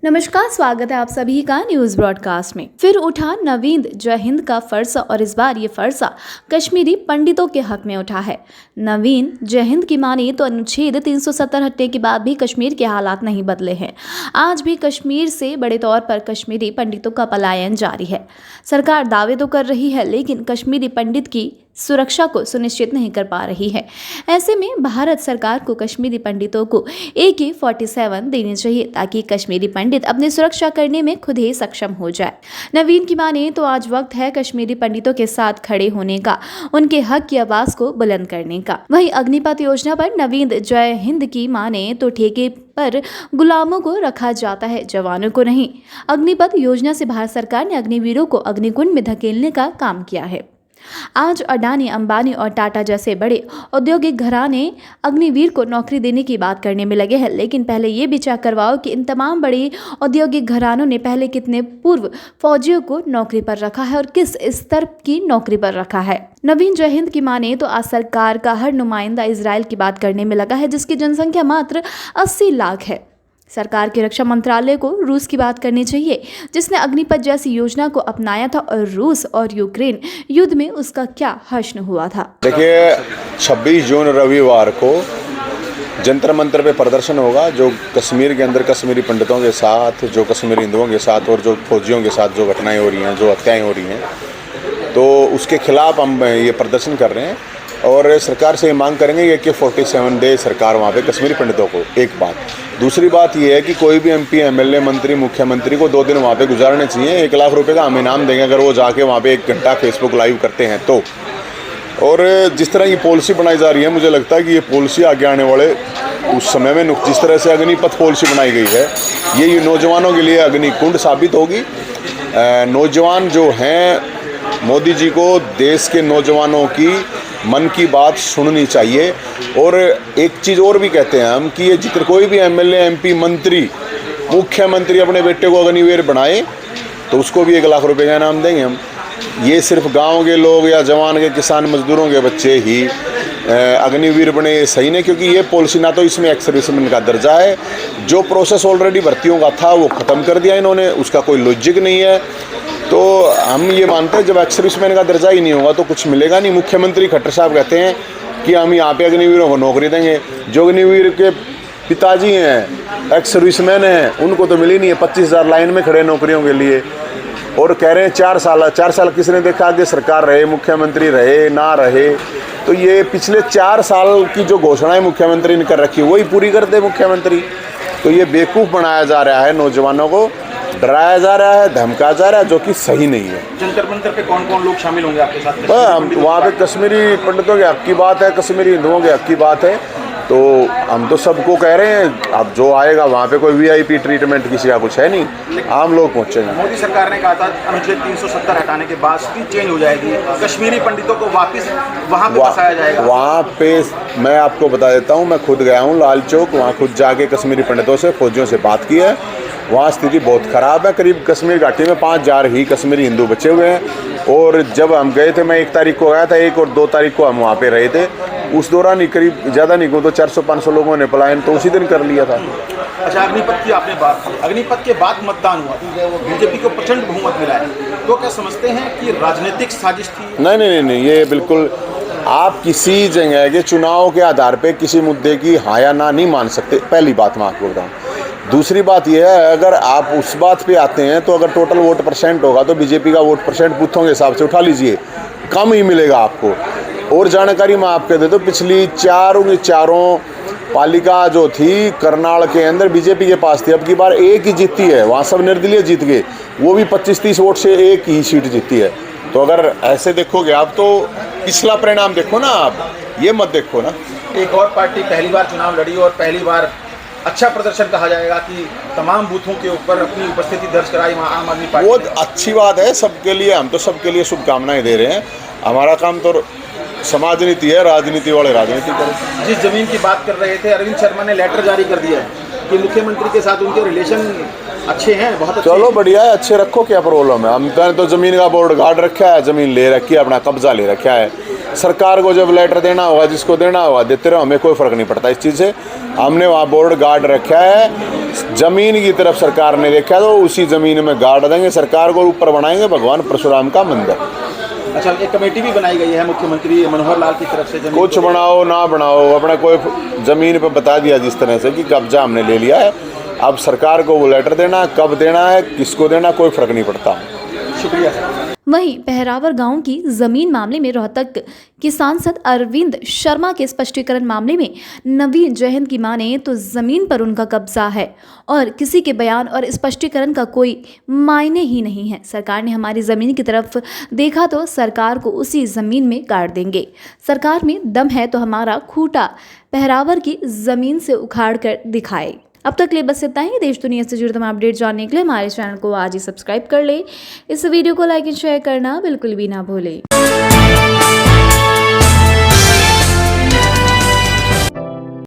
नमस्कार, स्वागत है आप सभी का न्यूज़ ब्रॉडकास्ट में। फिर उठा नवीन जय हिंद का फरसा और इस बार ये फरसा कश्मीरी पंडितों के हक में उठा है। नवीन जय हिंद की माने तो अनुच्छेद 370 हटने के बाद भी कश्मीर के हालात नहीं बदले हैं। आज भी कश्मीर से बड़े तौर पर कश्मीरी पंडितों का पलायन जारी है। सरकार दावे तो कर रही है, लेकिन कश्मीरी पंडित की सुरक्षा को सुनिश्चित नहीं कर पा रही है। ऐसे में भारत सरकार को कश्मीरी पंडितों को AK-47 देनी चाहिए ताकि कश्मीरी पंडित अपनी सुरक्षा करने में खुद ही सक्षम हो जाए। नवीन की माने तो आज वक्त है कश्मीरी पंडितों के साथ खड़े होने का, उनके हक की आवाज को बुलंद करने का। वहीं अग्निपथ योजना पर नवीन जय हिंद की माने तो ठेके पर गुलामों को रखा जाता है, जवानों को नहीं। अग्निपथ योजना से भारत सरकार ने अग्निवीरों को अग्निकुंड में धकेलने का काम किया है। आज अडानी, अंबानी और टाटा जैसे बड़े औद्योगिक घराने अग्निवीर को नौकरी देने की बात करने में लगे हैं, लेकिन पहले ये भी चेक करवाओ कि इन तमाम बड़े औद्योगिक घरानों ने पहले कितने पूर्व फौजियों को नौकरी पर रखा है और किस स्तर की नौकरी पर रखा है। नवीन जय हिंद की माने तो आज सरकार का हर नुमाइंदा इजराइल की बात करने में लगा है, जिसकी जनसंख्या मात्र 80 लाख है। सरकार के रक्षा मंत्रालय को रूस की बात करनी चाहिए, जिसने अग्निपथ जैसी योजना को अपनाया था और रूस और यूक्रेन युद्ध में उसका क्या हश्न हुआ था। देखिए, 26 जून रविवार को जंतर मंतर पे प्रदर्शन होगा, जो कश्मीर के अंदर कश्मीरी पंडितों के साथ, जो कश्मीरी हिंदुओं के साथ और जो फौजियों के साथ जो घटनाएं हो रही हैं, जो हत्याएं हो रही हैं, तो उसके खिलाफ हम ये प्रदर्शन कर रहे हैं और सरकार से ये मांग करेंगे AK-47 दे सरकार वहाँ पे कश्मीरी पंडितों को। एक बात। दूसरी बात ये है कि कोई भी MP, MLA, मंत्री, मुख्यमंत्री को 2 दिन वहाँ पे गुजारने चाहिए। 1 लाख रुपए का हम इनाम देंगे अगर वो जाके वहाँ पे 1 घंटा फेसबुक लाइव करते हैं तो। और जिस तरह की पॉलिसी बनाई जा रही है, मुझे लगता है कि ये पॉलिसी आगे आने वाले उस समय में जिस तरह से अग्निपथ पॉलिसी बनाई गई है, ये नौजवानों के लिए अग्निकुंड साबित होगी। नौजवान जो हैं, मोदी जी को देश के नौजवानों की मन की बात सुननी चाहिए। और एक चीज़ और भी कहते हैं हम कि ये जिक्र कोई भी MLA, MP, मंत्री, मुख्यमंत्री अपने बेटे को अग्निवीर बनाए तो उसको भी 1 लाख रुपए का इनाम देंगे हम। ये सिर्फ गांव के लोग या जवान के किसान मजदूरों के बच्चे ही अग्निवीर बने सही नहीं, क्योंकि ये पॉलिसी ना तो इसमें एक्स सर्विसमैन का दर्जा है। जो प्रोसेस ऑलरेडी भर्तियों का था वो ख़त्म कर दिया इन्होंने, उसका कोई लॉजिक नहीं है। तो हम ये मानते हैं जब एक्स सर्विसमैन का दर्जा ही नहीं होगा तो कुछ मिलेगा नहीं। मुख्यमंत्री खट्टर साहब कहते हैं कि हम यहाँ पे अग्निवीरों को नौकरी देंगे। जो अग्निवीर के पिताजी हैं, एक्स सर्विसमैन हैं, उनको तो मिली नहीं है। 25,000 लाइन में खड़े नौकरियों के लिए और कह रहे हैं 4 साल किसने देखा कि सरकार रहे, मुख्यमंत्री रहे ना रहे। तो ये पिछले 4 साल की जो घोषणाएं मुख्यमंत्री ने कर रखी वही पूरी कर दे मुख्यमंत्री। तो ये बेवकूफ़ बनाया जा रहा है, नौजवानों को डराया जा रहा है, धमकाया जा रहा है, जो कि सही नहीं है। जंतर मंतर पे कौन कौन लोग शामिल होंगे आपके साथ? वहाँ पे कश्मीरी पंडितों के हक की बात है, कश्मीरी हिंदुओं के हक की बात है। तो हम तो सबको कह रहे हैं, अब जो आएगा वहाँ पे कोई VIP ट्रीटमेंट किसी का कुछ है नहीं, आम लोग पहुँचेंगे। मोदी सरकार ने कहा था अनुच्छेद 370 हटाने के बाद स्थिति चेंज हो जाएगी, कश्मीरी पंडितों को वापस वहाँ पे बसाया जाएगा। वहाँ पे मैं आपको बता देता हूँ, मैं खुद गया हूँ लाल चौक, वहाँ खुद जाके कश्मीरी पंडितों से, फौजियों से बात की है। वहाँ स्थिति बहुत ख़राब है। करीब कश्मीर घाटी में 5,000 ही कश्मीरी हिंदू बचे हुए हैं। और जब हम गए थे, मैं 1 तारीख को गया था, 1 और 2 तारीख को हम वहाँ पे रहे थे। उस दौरान ही करीब ज़्यादा नहीं को तो 400-500 लोगों ने पलायन तो उसी दिन कर लिया था। अच्छा, अग्निपथ की आपने बात की, अग्निपथ के बाद मतदान हुआ, BJP को प्रचंड बहुमत मिला है, तो क्या समझते हैं कि राजनीतिक साजिश थी? नहीं, ये बिल्कुल, आप किसी जगह के चुनाव के आधार पे किसी मुद्दे की हाँ या ना नहीं मान सकते। पहली बात मैं आपको बताऊँ। दूसरी बात यह है, अगर आप उस बात पे आते हैं तो अगर टोटल वोट % होगा तो BJP का वोट % बूथों के हिसाब से उठा लीजिए, कम ही मिलेगा आपको। और जानकारी मैं आपको दे दूँ, पिछली चारों पालिका जो थी करनाल के अंदर BJP के पास थी, अब की बार एक ही जीती है, वहाँ सब निर्दलीय जीत गए, वो भी 25-30 वोट से एक ही सीट जीती है। तो अगर ऐसे देखोगे आप तो पिछला परिणाम देखो ना, आप ये मत देखो ना। एक और पार्टी पहली बार चुनाव लड़ी और पहली बार अच्छा प्रदर्शन कहा जाएगा कि तमाम बूथों के ऊपर अपनी उपस्थिति दर्ज कराई वहाँ आम आदमी पार्टी। बहुत अच्छी बात है सबके लिए, हम तो सबके लिए शुभकामनाएं दे रहे हैं। हमारा काम तो समाज नीति है, राजनीति वाले राजनीति करें। जिस जमीन की बात कर रहे थे, अरविंद शर्मा ने लेटर जारी कर दिया है कि मुख्यमंत्री के साथ उनके रिलेशन अच्छे हैं, बहुत अच्छे। चलो बढ़िया है, अच्छे रखो, क्या प्रॉब्लम है। हमने तो ज़मीन का बोर्ड गार्ड रखा है, ज़मीन ले रखी है, अपना कब्जा ले रखा है। सरकार को जब लेटर देना होगा, जिसको देना होगा देते रहो, हमें कोई फ़र्क नहीं पड़ता इस चीज़ से। हमने वहाँ बोर्ड गार्ड रखा है, ज़मीन की तरफ सरकार ने देखा तो उसी ज़मीन में गार्ड देंगे, सरकार को ऊपर बनाएंगे भगवान परशुराम का मंदिर। अच्छा, एक कमेटी भी बनाई गई है मुख्यमंत्री मनोहर लाल की तरफ से। कुछ बनाओ ना बनाओ, अपना कोई ज़मीन पे बता दिया जिस तरह से कि कब्जा हमने ले लिया है, अब सरकार को वो लेटर देना, कब देना है, किसको देना, कोई फ़र्क नहीं पड़ता। शुक्रिया सर। वहीं पहरावर गांव की जमीन मामले में रोहतक के सांसद अरविंद शर्मा के स्पष्टीकरण मामले में नवीन जयहिंद की माने तो जमीन पर उनका कब्जा है और किसी के बयान और स्पष्टीकरण का कोई मायने ही नहीं है। सरकार ने हमारी जमीन की तरफ देखा तो सरकार को उसी जमीन में गाड़ देंगे। सरकार में दम है तो हमारा खूंटा पहरावर की जमीन से उखाड़ कर दिखाए। अब तक के लिए बस इतना ही। देश दुनिया से जुड़े तमाम अपडेट जानने के लिए हमारे चैनल को आज ही सब्सक्राइब कर ले। इस वीडियो को लाइक एंड शेयर करना बिल्कुल भी ना भूलें।